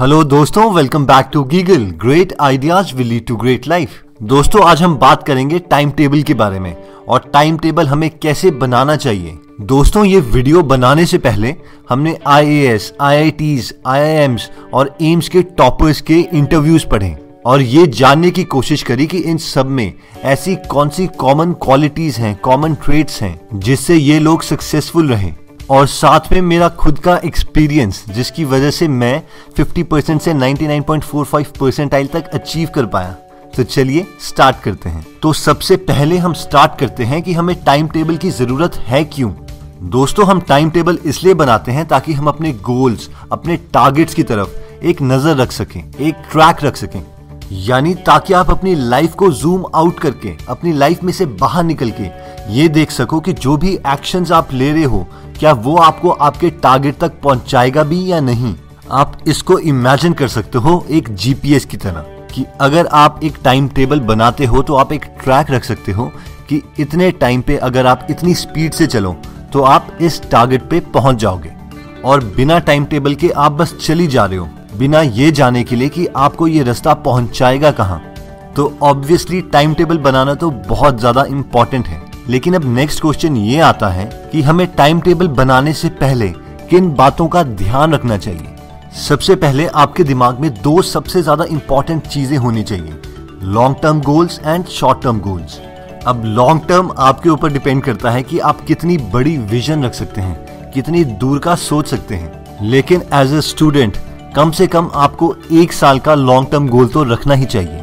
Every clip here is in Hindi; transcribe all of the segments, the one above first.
हेलो दोस्तों, वेलकम बैक टू गीगल। Great ideas will lead to great life. दोस्तों, आज हम बात करेंगे टाइम टेबल के बारे में और टाइम टेबल हमें कैसे बनाना चाहिए। दोस्तों, ये वीडियो बनाने से पहले हमने IAS, IITs, IIMs और एम्स के टॉपर्स के इंटरव्यूज पढ़े और ये जानने की कोशिश करी कि इन सब में ऐसी कौन सी कॉमन क्वालिटीज हैं, कॉमन ट्रेट्स हैं जिससे ये लोग सक्सेसफुल रहे। और साथ में मेरा खुद का एक्सपीरियंस जिसकी वजह से मैं 50% से 99.45 परसेंटाइल तक अचीव कर पाया। तो चलिए स्टार्ट करते हैं। तो सबसे पहले हम स्टार्ट करते हैं कि हमें टाइम टेबल की जरूरत है क्यों। दोस्तों, हम टाइम टेबल इसलिए बनाते हैं ताकि हम अपने गोल्स, अपने टारगेट्स की तरफ एक नजर रख सकें, एक ट्रैक रख सकें। यानी ताकि आप अपनी लाइफ को जूम आउट करके, अपनी लाइफ में से बाहर निकल के ये देख सको कि जो भी एक्शंस आप ले रहे हो क्या वो आपको आपके टारगेट तक पहुंचाएगा भी या नहीं। आप इसको इमेजिन कर सकते हो एक GPS की तरह कि अगर आप एक टाइम टेबल बनाते हो तो आप एक ट्रैक रख सकते हो कि इतने टाइम पे अगर आप इतनी स्पीड से चलो तो आप इस टारगेट पे पहुंच जाओगे। और बिना टाइम टेबल के आप बस चली जा रहे हो, बिना ये जाने के लिए कि आपको ये रास्ता पहुंचाएगा कहाँ। तो ऑब्वियसली टाइम टेबल बनाना तो बहुत ज्यादा इंपॉर्टेंट है। लेकिन अब नेक्स्ट क्वेश्चन ये आता है कि हमें टाइम टेबल बनाने से पहले किन बातों का ध्यान रखना चाहिए। सबसे पहले आपके दिमाग में दो सबसे ज्यादा इंपॉर्टेंट चीजें होनी चाहिए, long term goals and short term goals. अब लॉन्ग टर्म आपके ऊपर डिपेंड करता है कि आप कितनी बड़ी विजन रख सकते हैं, कितनी दूर का सोच सकते हैं। लेकिन एज ए स्टूडेंट कम से कम आपको 1 साल का लॉन्ग टर्म गोल तो रखना ही चाहिए।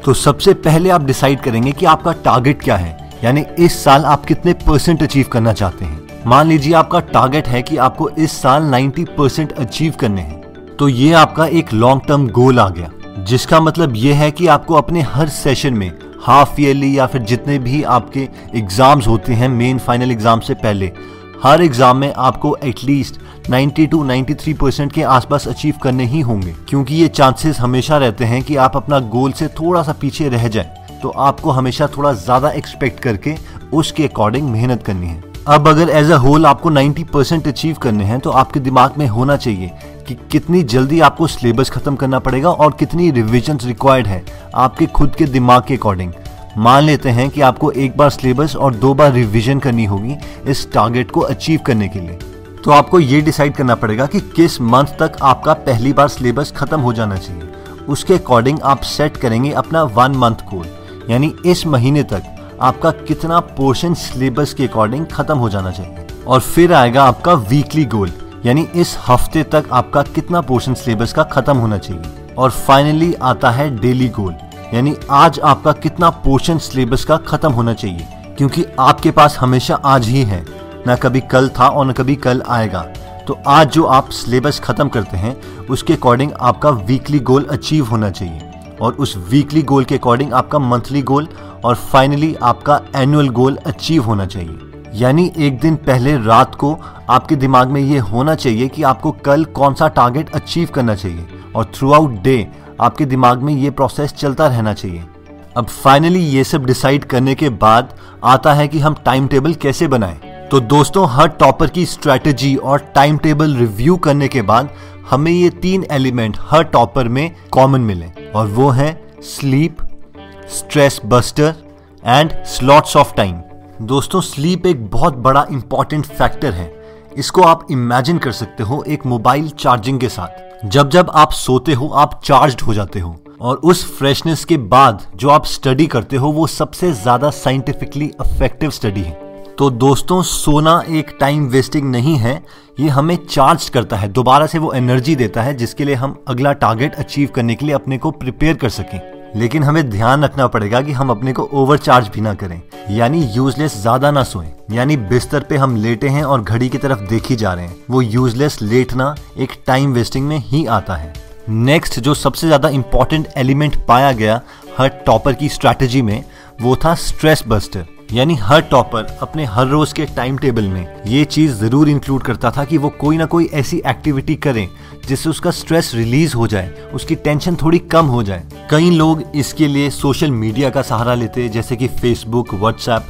तो सबसे पहले आप डिसाइड करेंगे कि आपका टारगेट क्या है, यानी इस साल आप कितने % अचीव करना चाहते हैं। मान लीजिए आपका टारगेट है कि आपको इस साल 90% अचीव करने हैं, तो ये आपका एक लॉन्ग टर्म गोल आ गया, जिसका मतलब ये है कि आपको अपने हर सेशन में, हाफ ईयरली या फिर जितने भी आपके एग्जाम्स होते हैं मेन फाइनल एग्जाम से पहले, हर एग्जाम में आपको एटलीस्ट 90 to 93% के आसपास अचीव करने ही होंगे, क्योंकि ये चांसेस हमेशा रहते हैं कि आप अपना गोल से थोड़ा सा पीछे रह जाएं। तो आपको हमेशा थोड़ा ज्यादा एक्सपेक्ट करके उसके अकॉर्डिंग मेहनत करनी है। अब अगर एज अ होल आपको 90% अचीव करने हैं तो आपके दिमाग में होना चाहिए कि कितनी जल्दी आपको सिलेबस खत्म करना पड़ेगा और कितनी रिविजन्स रिक्वायर्ड है आपके खुद के दिमाग के अकॉर्डिंग। मान लेते हैं कि आपको 1 बार सिलेबस और 2 बार रिविजन करनी होगी इस टारगेट को अचीव करने के लिए। तो आपको ये डिसाइड करना पड़ेगा कि किस मंथ तक आपका पहली बार सिलेबस खत्म हो जाना चाहिए। उसके अकॉर्डिंग आप सेट करेंगे अपना 1 मंथ गोल, यानी इस महीने तक आपका कितना पोर्शन सिलेबस के अकॉर्डिंग खत्म हो जाना चाहिए। और फिर आएगा आपका वीकली गोल, यानी इस हफ्ते तक आपका कितना पोर्शन सिलेबस का खत्म होना चाहिए। और फाइनली आता है डेली गोल, यानी आज आपका कितना पोर्शन सिलेबस का खत्म होना चाहिए, क्योंकि आपके पास हमेशा आज ही है, ना कभी कल था और ना कभी कल आएगा। तो आज जो आप सिलेबस खत्म करते हैं उसके अकॉर्डिंग आपका वीकली गोल अचीव होना चाहिए, और उस वीकली गोल के अकॉर्डिंग आपका मंथली गोल और फाइनली आपका एनुअल गोल अचीव होना चाहिए। यानी एक दिन पहले रात को आपके दिमाग में ये होना चाहिए कि आपको कल कौन सा टारगेट अचीव करना चाहिए, और थ्रू आउट डे आपके दिमाग में ये प्रोसेस चलता रहना चाहिए। अब फाइनली ये सब डिसाइड करने के बाद आता है कि हम टाइम टेबल कैसे बनाएं। तो दोस्तों, हर टॉपर की स्ट्रेटेजी और टाइम टेबल रिव्यू करने के बाद हमें ये 3 एलिमेंट हर टॉपर में कॉमन मिले, और वो है sleep, stress buster and slots of time. दोस्तों, स्लीप एक बहुत बड़ा इंपॉर्टेंट फैक्टर है। इसको आप इमेजिन कर सकते हो एक मोबाइल चार्जिंग के साथ। जब जब आप सोते हो आप चार्ज्ड हो जाते हो, और उस फ्रेशनेस के बाद जो आप स्टडी करते हो वो सबसे ज्यादा साइंटिफिकली इफेक्टिव स्टडी है। तो दोस्तों, सोना एक टाइम वेस्टिंग नहीं है, ये हमें चार्ज करता है, दोबारा से वो एनर्जी देता है जिसके लिए हम अगला टारगेट अचीव करने के लिए अपने को प्रिपेयर कर सकें। लेकिन हमें ध्यान रखना पड़ेगा कि हम अपने को ओवरचार्ज भी ना करें, यानी यूजलेस ज्यादा ना सोएं। यानी बिस्तर पे हम लेटे हैं और घड़ी की तरफ देख जा रहे हैं, वो यूजलेस लेटना एक टाइम वेस्टिंग में ही आता है। नेक्स्ट जो सबसे ज्यादा इंपॉर्टेंट एलिमेंट पाया गया हर टॉपर की स्ट्रैटेजी में वो था स्ट्रेस बस्टर। यानी हर टॉपर अपने हर रोज के टाइम टेबल में ये चीज जरूर इंक्लूड करता था कि वो कोई ना कोई ऐसी एक्टिविटी करे जिससे उसका स्ट्रेस रिलीज हो जाए, उसकी टेंशन थोड़ी कम हो जाए। कई लोग इसके लिए सोशल मीडिया का सहारा लेते, जैसे कि फेसबुक, व्हाट्सएप,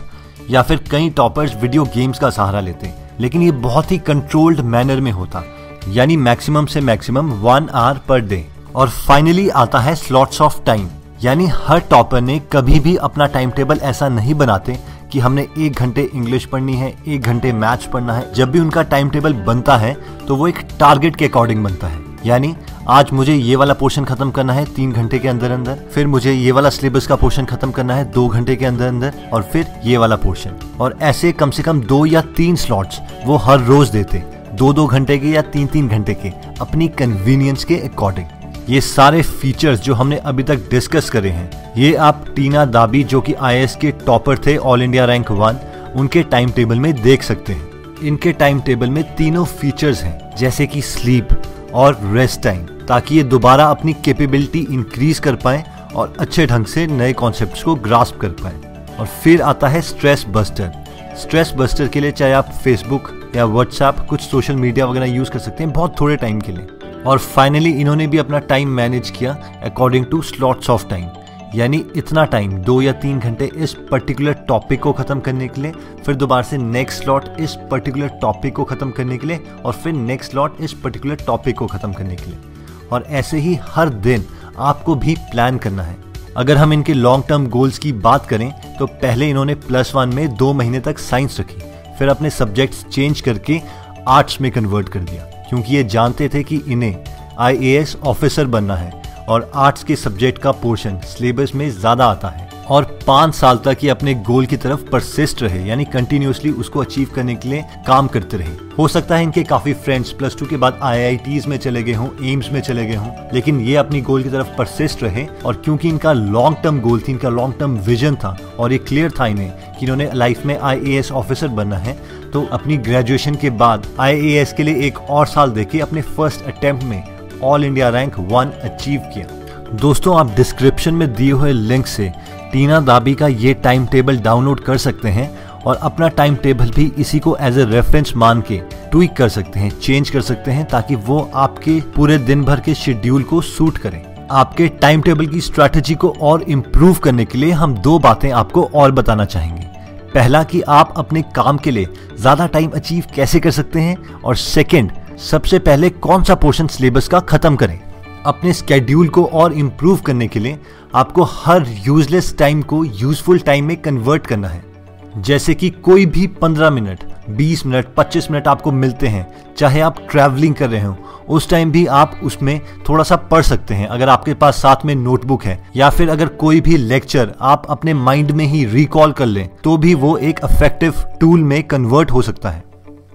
या फिर कई टॉपर्स वीडियो गेम्स का सहारा लेते, लेकिन ये बहुत ही कंट्रोल्ड मैनर में होता। यानी मैक्सिमम से मैक्सिमम 1 आवर पर डे। और फाइनली आता है स्लॉट्स ऑफ टाइम, यानी हर टॉपर ने कभी भी अपना टाइम टेबल ऐसा नहीं बनाते कि हमने 1 घंटे इंग्लिश पढ़नी है, 1 घंटे मैथ्स पढ़ना है। जब भी उनका टाइम टेबल बनता है तो वो एक टारगेट के अकॉर्डिंग बनता है, यानी आज मुझे ये वाला पोर्शन खत्म करना है 3 घंटे के अंदर अंदर, फिर मुझे ये वाला सिलेबस का पोर्शन खत्म करना है 2 घंटे के अंदर अंदर, और फिर ये वाला पोर्शन। और ऐसे कम से कम 2 या 3 स्लॉट्स वो हर रोज देते, 2-2 घंटे के या 3-3 घंटे के, अपनी कन्वीनियंस के अकॉर्डिंग। ये सारे फीचर्स जो हमने अभी तक डिस्कस करे हैं, ये आप टीना दाबी जो कि IAS के टॉपर थे, ऑल इंडिया रैंक 1, उनके टाइम टेबल में देख सकते हैं। इनके टाइम टेबल में तीनों फीचर्स हैं, जैसे कि स्लीप और रेस्ट टाइम, ताकि ये दोबारा अपनी कैपेबिलिटी इंक्रीज कर पाए और अच्छे ढंग से नए कॉन्सेप्ट्स को ग्रास्प कर पाए। और फिर आता है स्ट्रेस बस्टर। स्ट्रेस बस्टर के लिए चाहे आप फेसबुक या व्हाट्सएप, कुछ सोशल मीडिया वगैरह यूज कर सकते हैं बहुत थोड़े टाइम के लिए। और फाइनली इन्होंने भी अपना टाइम मैनेज किया according two slots of time, यानी इतना टाइम 2 या 3 घंटे इस पर्टिकुलर टॉपिक को खत्म करने के लिए, फिर दोबारा से नेक्स्ट स्लॉट इस पर्टिकुलर टॉपिक को खत्म करने के लिए, और फिर नेक्स्ट स्लॉट इस पर्टिकुलर टॉपिक को खत्म करने के लिए। और ऐसे ही हर दिन आपको भी प्लान करना है। अगर हम इनके लॉन्ग टर्म गोल्स की बात करें तो पहले इन्होंने +1 में 2 महीने तक साइंस रखी, फिर अपने सब्जेक्ट्स चेंज करके आर्ट्स में कन्वर्ट कर दिया, क्योंकि ये जानते थे कि इन्हें IAS ऑफिसर बनना है और आर्ट्स के सब्जेक्ट का पोर्शन सिलेबस में ज्यादा आता है। और 5 साल तक ये अपने गोल की तरफ परसिस्ट रहे, यानी कंटिन्यूअसली उसको अचीव करने के लिए काम करते रहे। हो सकता है इनके काफी फ्रेंड्स +2 के बाद IITs में चले गए हों, एम्स में चले गए हों, लेकिन ये अपनी गोल की तरफ परसिस्ट रहे। और क्योंकि इनका लॉन्ग टर्म गोल थी, इनका लॉन्ग टर्म विजन था और ये क्लियर था इन्हें कि इन्होंने लाइफ में IAS ऑफिसर बनना है, तो अपनी ग्रेजुएशन के बाद IAS के लिए 1 और साल देके अपने फर्स्ट अटेम्प्ट में ऑल इंडिया रैंक 1 अचीव किया। दोस्तों, आप डिस्क्रिप्शन में दिए हुए लिंक से टीना दाबी का ये टाइम टेबल डाउनलोड कर सकते हैं और अपना टाइम टेबल भी इसी को एज ए रेफरेंस मान के ट्वीक कर सकते हैं, चेंज कर सकते हैं, ताकि वो आपके पूरे दिन भर के शेड्यूल को सूट करें। आपके टाइम टेबल की स्ट्रैटेजी को और इम्प्रूव करने के लिए हम 2 बातें आपको और बताना चाहेंगे। पहला कि आप अपने काम के लिए ज्यादा टाइम अचीव कैसे कर सकते हैं, और सेकंड, सबसे पहले कौन सा पोर्शन सिलेबस का खत्म करें। अपने स्केड्यूल को और इम्प्रूव करने के लिए आपको हर यूजलेस टाइम को यूजफुल टाइम में कन्वर्ट करना है। जैसे कि कोई भी 15 मिनट, 20 मिनट, 25 मिनट आपको मिलते हैं, चाहे आप ट्रैवलिंग कर रहे हो, उस टाइम भी आप उसमें थोड़ा सा पढ़ सकते हैं, अगर आपके पास साथ में नोटबुक है, या फिर अगर कोई भी लेक्चर आप अपने माइंड में ही रिकॉल कर लें तो भी वो एक इफेक्टिव टूल में कन्वर्ट हो सकता है।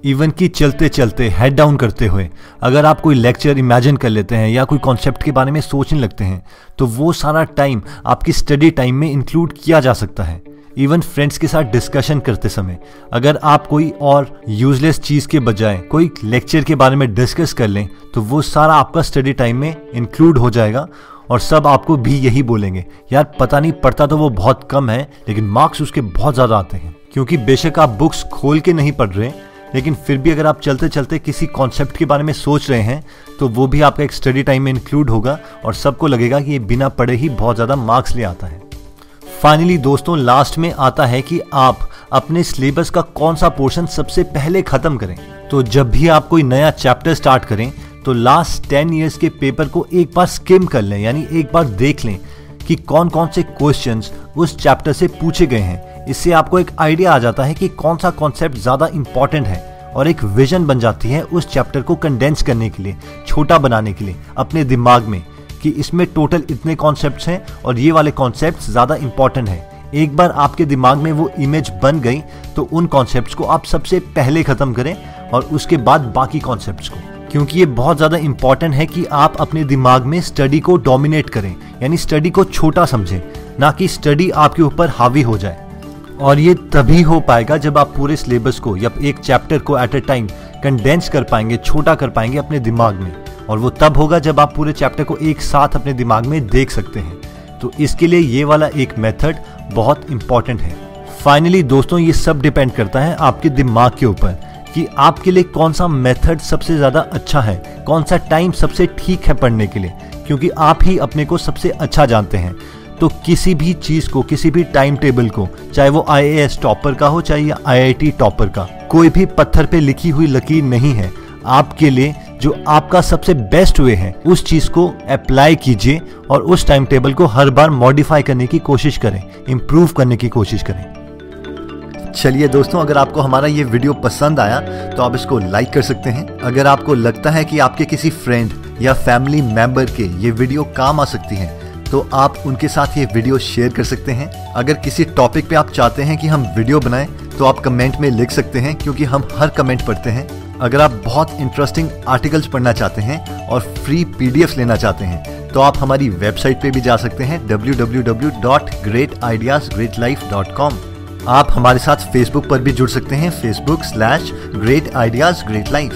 इवन कि चलते चलते, हेड डाउन करते हुए अगर आप कोई लेक्चर इमेजिन कर लेते हैं या कोई कॉन्सेप्ट के बारे में सोचने लगते हैं, तो वो सारा टाइम आपकी स्टडी टाइम में इंक्लूड किया जा सकता है। इवन फ्रेंड्स के साथ डिस्कशन करते समय अगर आप कोई और यूजलेस चीज के बजाय कोई लेक्चर के बारे में डिस्कस कर लें, तो वो सारा आपका स्टडी टाइम में इंक्लूड हो जाएगा। और सब आपको भी यही बोलेंगे, यार पता नहीं, पढ़ता तो वो बहुत कम है लेकिन मार्क्स उसके बहुत ज्यादा आते हैं। क्योंकि बेशक आप बुक्स खोल के नहीं पढ़ रहे, लेकिन फिर भी अगर आप चलते चलते किसी कॉन्सेप्ट के बारे में सोच रहे हैं, तो वो भी आपका एक स्टडी टाइम में इंक्लूड होगा और सबको लगेगा कि ये बिना पढ़े ही बहुत ज़्यादा मार्क्स ले आता है। फाइनली दोस्तों, लास्ट में आता है कि आप अपने सिलेबस का कौन सा पोर्शन सबसे पहले खत्म करें। तो जब भी आप कोई नया चैप्टर स्टार्ट करें तो लास्ट 10 ईयर्स के पेपर को एक बार स्किम कर लें, यानी एक बार देख लें कि कौन कौन से क्वेश्चंस उस चैप्टर से पूछे गए हैं। इससे आपको एक आइडिया आ जाता है कि कौन सा कॉन्सेप्ट ज्यादा इंपॉर्टेंट है, और एक विजन बन जाती है उस चैप्टर को कंडेंस करने के लिए, छोटा बनाने के लिए अपने दिमाग में, कि इसमें टोटल इतने कॉन्सेप्ट्स हैं और ये वाले कॉन्सेप्ट्स ज्यादा इंपॉर्टेंट हैं। एक बार आपके दिमाग में वो इमेज बन गई तो उन कॉन्सेप्ट्स को आप सबसे पहले खत्म करें और उसके बाद बाकी कॉन्सेप्ट्स को, क्योंकि ये बहुत ज्यादा इंपॉर्टेंट है कि आप अपने दिमाग में स्टडी को डोमिनेट करें, यानी स्टडी को छोटा समझें, ना कि स्टडी आपके ऊपर हावी हो जाए। और ये तभी हो पाएगा जब आप पूरे सिलेबस को या एक चैप्टर को एट अ टाइम कंडेंस कर पाएंगे, छोटा कर पाएंगे अपने दिमाग में, और वो तब होगा जब आप पूरे चैप्टर को एक साथ अपने दिमाग में देख सकते हैं। तो इसके लिए ये वाला एक मेथड बहुत इंपॉर्टेंट है। फाइनली दोस्तों, ये सब डिपेंड करता है आपके दिमाग के ऊपर कि आपके लिए कौन सा मेथड सबसे ज्यादा अच्छा है, कौन सा टाइम सबसे ठीक है पढ़ने के लिए, क्योंकि आप ही अपने को सबसे अच्छा जानते हैं। तो किसी भी चीज को, किसी भी टाइम टेबल को, चाहे वो IAS टॉपर का हो चाहे IIT टॉपर का, कोई भी पत्थर पे लिखी हुई लकीर नहीं है। आपके लिए जो आपका सबसे बेस्ट वे है उस चीज को अप्लाई कीजिए और उस टाइम टेबल को हर बार मॉडिफाई करने की कोशिश करें, इंप्रूव करने की कोशिश करें। चलिए दोस्तों, अगर आपको हमारा ये वीडियो पसंद आया तो आप इसको लाइक कर सकते हैं। अगर आपको लगता है कि आपके किसी फ्रेंड या फैमिली मेंबर के ये वीडियो काम आ सकती है तो आप उनके साथ ये वीडियो शेयर कर सकते हैं। अगर किसी टॉपिक पे आप चाहते हैं कि हम वीडियो बनाएं तो आप कमेंट में लिख सकते हैं, क्योंकि हम हर कमेंट पढ़ते हैं। अगर आप बहुत इंटरेस्टिंग आर्टिकल्स पढ़ना चाहते हैं और फ्री पीडीएफ लेना चाहते हैं तो आप हमारी वेबसाइट पे भी जा सकते हैं www.greatideasgreatlife.com। आप हमारे साथ फेसबुक पर भी जुड़ सकते हैं, facebook.com/greatideasgreatlife।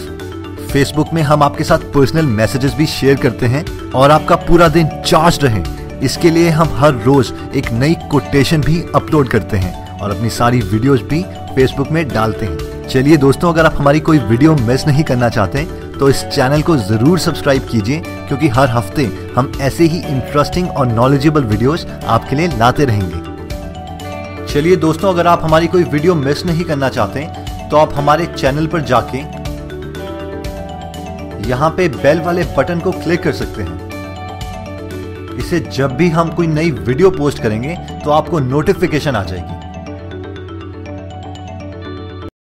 फेसबुक में हम आपके साथ पर्सनल मैसेजेस भी शेयर करते हैं और आपका पूरा दिन चार्ज रहे इसके लिए हम हर रोज एक नई कोटेशन भी अपलोड करते हैं और अपनी सारी वीडियोस भी फेसबुक में डालते हैं। चलिए दोस्तों, अगर आप हमारी कोई वीडियो मिस नहीं करना चाहते तो इस चैनल को जरूर सब्सक्राइब कीजिए, क्योंकि हर हफ्ते हम ऐसे ही इंटरेस्टिंग और नॉलेजेबल वीडियोस आपके लिए लाते रहेंगे। चलिए दोस्तों, अगर आप हमारी कोई वीडियो मिस नहीं करना चाहते तो आप हमारे चैनल पर जाके यहाँ पे बेल वाले बटन को क्लिक कर सकते हैं। इससे जब भी हम कोई नई वीडियो पोस्ट करेंगे तो आपको नोटिफिकेशन आ जाएगी।